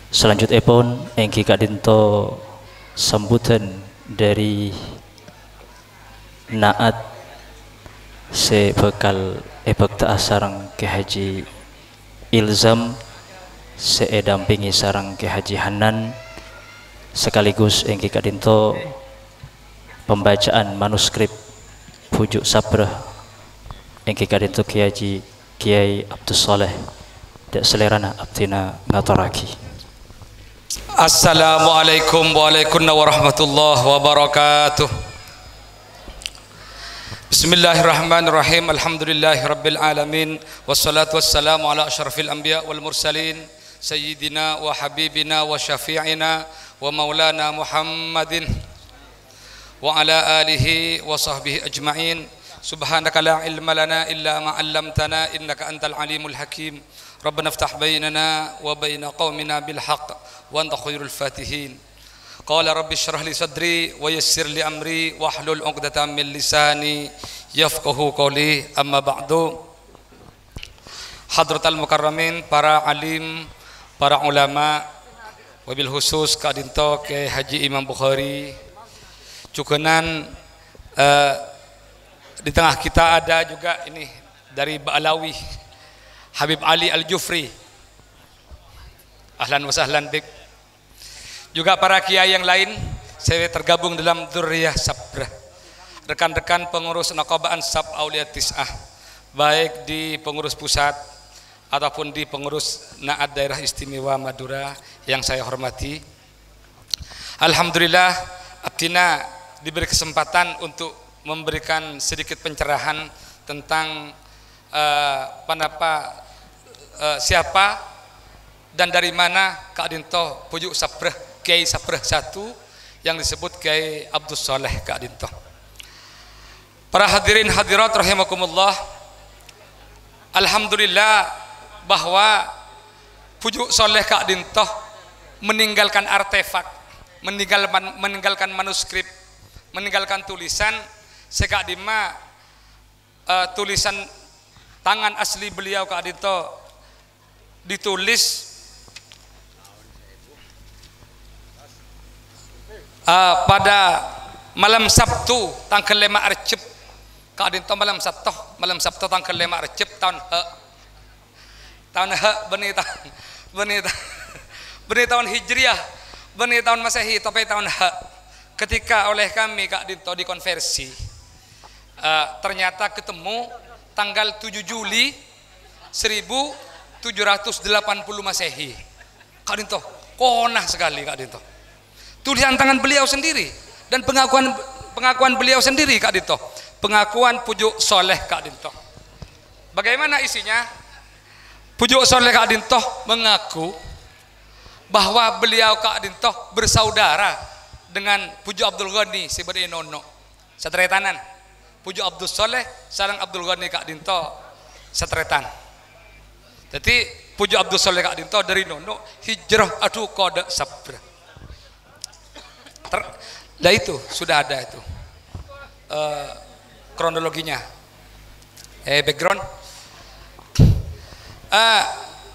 Selanjutnya pun engki kadinto sambutan dari naat se bekal ebekta sarang Ki Haji Ilzam se dampingi sarang Ki Haji Hanan, sekaligus engki kadinto pembacaan manuskrip pujuk sabrah engki kadinto Kiai Abdus Saleh dak selerana abdina ngaturaki. Assalamualaikum warahmatullahi wabarakatuh. Bismillahirrahmanirrahim. Alhamdulillahirabbil alamin wassalatu wassalamu ala asyrafil anbiya wal mursalin sayyidina wa habibina wa syafi'ina wa maulana Muhammadin wa ala alihi wa sahbihi ajma'in. Subhanaka la ilma lana illa ma 'allamtana innaka antal alimul hakim. Rabbana iftah bainana wa baina qaumina bil haqq wa anta khairul fatihin. Qala rabbi shrah li sadri wa yassir li amri wahlul 'uqdatam min lisani yafqahu qawli. Amma ba'du. Hadratal mukarramin, para alim, para ulama, wabil khusus kadinto ke Haji Imam Bukhari. Cukenan di tengah kita ada juga ini dari Ba'alawi Habib Ali Al-Jufri. Ahlan wa sahlan bik. Juga para kiai yang lain, saya tergabung dalam Dzurriyah Sabrah. Rekan-rekan pengurus Naqabah Ansab Aulia Tis'ah, baik di pengurus pusat ataupun di pengurus Naat Daerah Istimewa Madura yang saya hormati. Alhamdulillah abdina diberi kesempatan untuk memberikan sedikit pencerahan tentang siapa dan dari mana Kak Dinto pujuk sabrah Kiai Sabrah satu yang disebut Kiai Abdus Saleh Kak Dinto. Para hadirin hadirat rahimakumullah, alhamdulillah bahwa pujuk Saleh Kak Dinto meninggalkan artefak, meninggalkan manuskrip, meninggalkan tulisan sekak dima tulisan tangan asli beliau Kak Dinto ditulis pada malam Sabtu tanggal 5 Recep. Kak Dinto malam Sabtu tanggal 5 Recep tahun benih tahun Hijriah, benih tahun Masehi, tapi tahun ketika oleh kami Kak Dinto dikonversi, ternyata ketemu tanggal 7 Juli 1780 Masehi. Kak Dinto konah sekali Kak Dinto. Tulisan tangan beliau sendiri dan pengakuan beliau sendiri Kak Dinto. Pengakuan pujuk soleh Kak Dinto. Bagaimana isinya? Pujuk soleh Kak Dinto mengaku bahwa beliau Kak Dinto bersaudara dengan pujuk Abdul Ghani Sibadi Nono. Satretanan. Pujuk Abdul Soleh sareng Abdul Ghani Kak Dinto satretan. Jadi pujuk Abdul Soleh Kak Dinto dari Nono hijrah adu kode sabrah. Nah itu sudah ada itu kronologinya, background.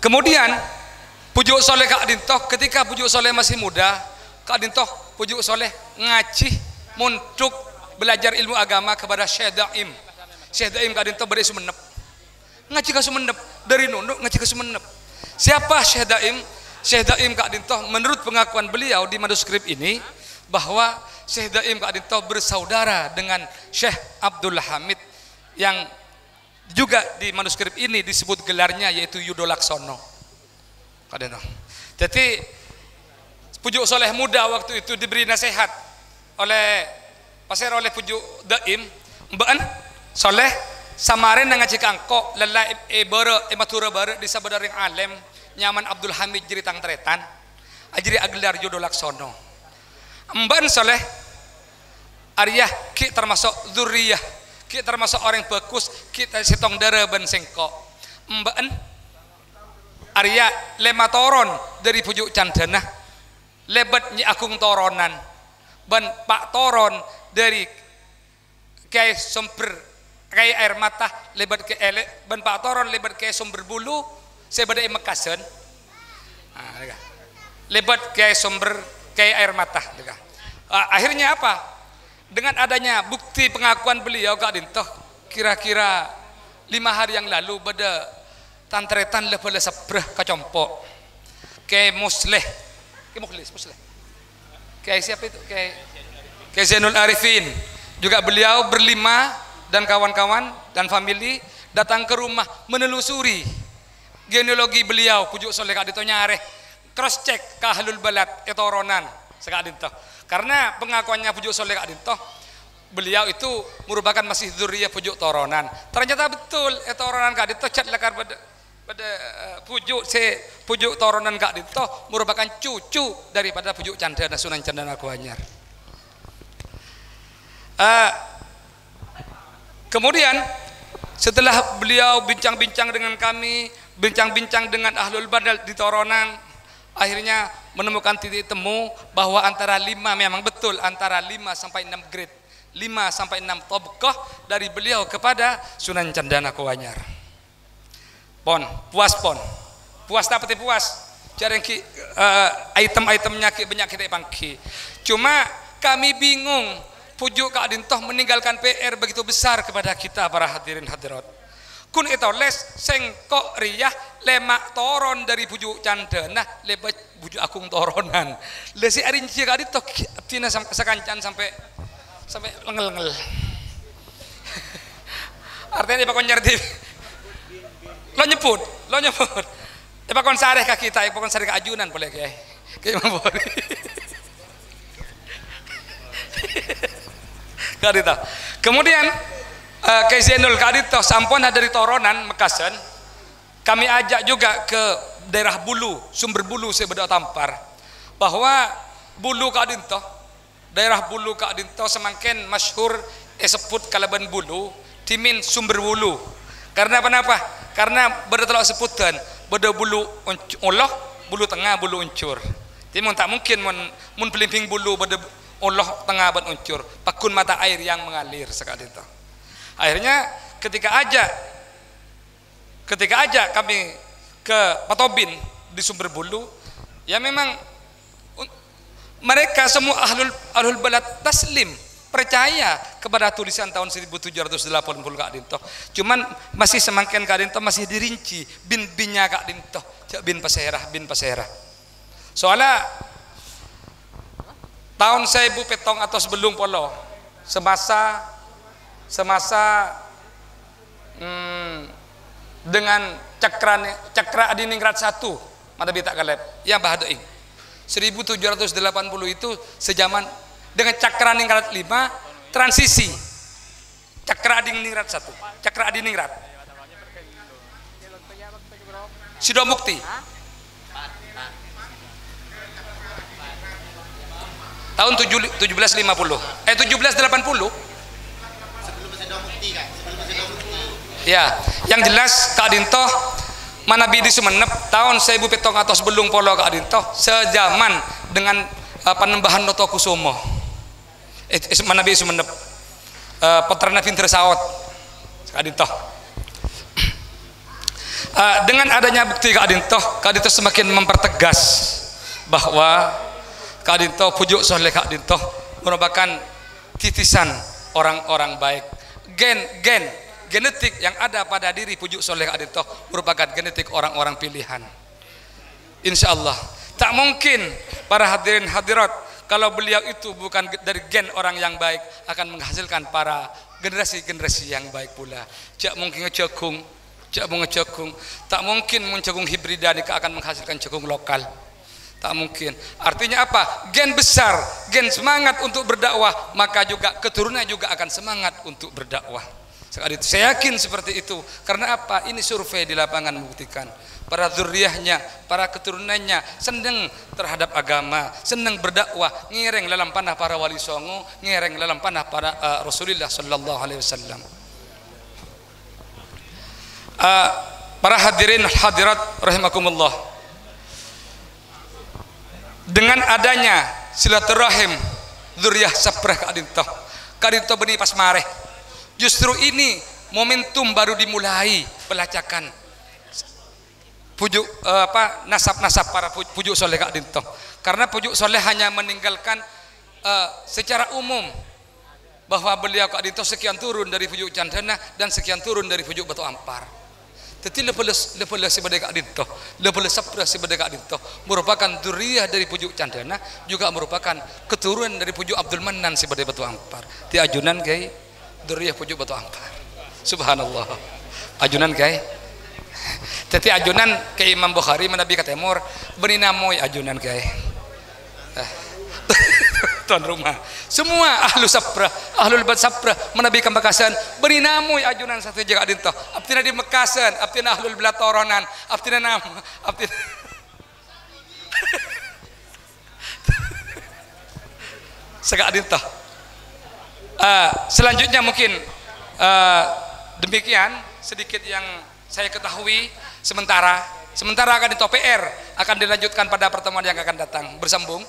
Kemudian pujuk Soleh Kak Dinto, ketika pujuk Soleh masih muda, Kak Dinto pujuk Soleh ngaji muntuk belajar ilmu agama kepada Syekh Daim. Syekh Daim Kak Dinto beri Sumenep, ngaji ke Sumenep, dari Nono ngaji ke Sumenep. Siapa Syekh Daim? Syekh Daim Kak Dinto menurut pengakuan beliau di manuskrip ini bahwa Syekh Daim Kak Dinto bersaudara dengan Syekh Abdul Hamid yang juga di manuskrip ini disebut gelarnya yaitu Yudo Laksono. Kak Dinto. Jadi pujuk soleh muda waktu itu diberi nasihat oleh pasir oleh pujuk Daim, mbaan soleh samarin ngaji kangko lelai matura bare di sabadaring alim nyaman Abdul Hamid jeritang tretan ajri agelar Yudo Laksono. Mban soleh Arya ki termasuk Dzurriyah, ki termasuk orang bagus, kita sitong dara ban sengko. Mban Arya lema toron dari pujuk candana, lebat Nyi Agung toronan, ban Pak toron dari Kiai Sumber Kiai Air Mata, lebat ke ban Pak toron lebat Kiai Sumber Bulu, saya badai Mekasen. lebat kayak sumber kayak air mata. Akhirnya apa? Dengan adanya bukti pengakuan beliau Kak Dintoh, kira-kira 5 hari yang lalu pada tantretan level sebrah kecompok kayak musleh, kayak musleh, kayak siapa itu, kayak Zainul Arifin juga, beliau berlima dan kawan-kawan dan family datang ke rumah menelusuri genealogi beliau Pujuk Soleh Kak Dintoh, nyareh cross check ke ahlul balad etoronan Kak Dintoh, karena pengakuannya Pujuk Soleh Kak Dintoh beliau itu merupakan masih dzurriyyah Pujuk Toronan. Ternyata betul etoronan Kak Dintoh cat lekar pada Pujuk Toronan Kak Dintoh merupakan cucu daripada Pujuk Candana Sunan Candana Kuanyar. Kemudian setelah beliau bincang-bincang dengan kami, bincang-bincang dengan ahlul badal di Toronan, akhirnya menemukan titik temu bahwa antara 5, memang betul antara 5 sampai 6 grade, 5 sampai 6 tabqah dari beliau kepada Sunan Candana Kuanyar. Pon, puas dapat puas. Jarang item-itemnya banyak kita pangki. Cuma kami bingung, Pujuk Kak Dintoh meninggalkan PR begitu besar kepada kita para hadirin hadirat. Kun itu les sengkok riyah lemak toron dari Pujuk Candana lebat Pujuk Agung Toronan. Lesi arinci Kak Dintoh tina sekancan sampai lengel-lengel. Artinya dia pakon nyerti. Lo nyebut. Dia pakon sareh ke kita, dia pakon sareh ke ajunan boleh kayak. Kayak boleh. Kak Dintoh. Kemudian Kiai Zainul Kak Dintoh sampun dari Toronan Mekasan, kami ajak juga ke daerah Bulu, sumber Bulu Sebeda Tampar, bahwa Bulu Kak Dintoh, daerah Bulu Kak Dintoh semakin masyhur sebut kalaban Bulu timin sumber Bulu. Karena kenapa? Karena bertelok sebutan beda bulu Allah, bulu tengah, bulu uncur. Timun tak mungkin mun pelimping bulu beda Allah tengah ban uncur, pakun mata air yang mengalir sekali itu. Akhirnya ketika aja kami ke Patobin di Sumber Bulu, ya memang mereka semua ahlul balad taslim, percaya kepada tulisan tahun 1780 Kak Dintoh. Cuman masih semakin Kak Dintoh masih dirinci bin-binnya Kak Dintoh, bin Paserah. Soalnya tahun 1000 petong atau sebelum polo semasa dengan cakra adiningrat 1 mana bita kaleb yang bahadoing 1780 itu sejaman dengan cakra adiningrat 5 transisi cakra adiningrat 1 cakra adiningrat Sidomukti tahun 1750 1780 ya, yang jelas Kak Dintoh Manabi di Sumenep tahun 1000 petong atau sebelum polo Kak Dintoh sejaman dengan Panembahan Notokusumo. Manabi Sumenep Peternak Pinter Saot Kak Dintoh. Dengan adanya bukti Kak Dintoh semakin mempertegas bahwa Kak Dintoh Pujuk Soleh Kak Dintoh merupakan titisan orang-orang baik. Genetik yang ada pada diri Pujuk Soleh Kak Dintoh merupakan genetik orang-orang pilihan. Insya Allah tak mungkin para hadirin hadirat kalau beliau itu bukan dari gen orang yang baik akan menghasilkan para generasi-generasi yang baik pula. Jak mungkin ngejokung, tak mungkin menjagung hibrida nikah akan menghasilkan jagung lokal. Tak mungkin. Artinya apa? Gen besar, gen semangat untuk berdakwah, maka juga keturunannya juga akan semangat untuk berdakwah. Sekali itu saya yakin seperti itu. Karena apa? Ini survei di lapangan membuktikan para dzurriyyahnya, para keturunannya senang terhadap agama, senang berdakwah, ngereng dalam panah para wali songo, ngereng dalam panah para Rasulullah sallallahu alaihi wasallam. Para hadirin hadirat rahimakumullah, dengan adanya silaturahim dzurriyyah sabrah Kak Dintoh benih pas mareh, justru ini momentum baru dimulai pelacakan pujuk nasab-nasab para pujuk soleh Kak Dintoh. Karena pujuk soleh hanya meninggalkan secara umum bahwa beliau Kak Dintoh sekian turun dari pujuk Candana dan sekian turun dari pujuk Batu Ampar. Tetapi lepeles sebagai Kak Dintoh, lepeles sapra sebagai Kak Dintoh merupakan duriyah dari pujuk Candana, juga merupakan keturunan dari pujuk Abdul Manan sebagai Batu Ampar. Ti ajunan kai duriyah pujuk Batu Ampar. Subhanallah. Ajunan kai. Tetapi ajunan ke Imam Bukhari menabi ka Timur, beni namoy ajunan kai. Tuan rumah semua ahlu sapra, ahlul bad sapra menabi ka Makasan beri namoy ajunan satu jaga dintoh aptina di Makasan, aptina ahlul belatoronan, aptina nam aptina segak dintoh. Selanjutnya mungkin demikian sedikit yang saya ketahui sementara akan dintoh PR akan dilanjutkan pada pertemuan yang akan datang bersambung.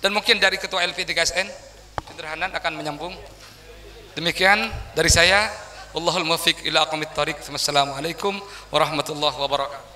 Dan mungkin dari Ketua LP3SN Sederhanan akan menyambung. Demikian dari saya, wallahul muwaffiq ila aqwamit thoriq. Wassalamualaikum warahmatullahi wabarakatuh.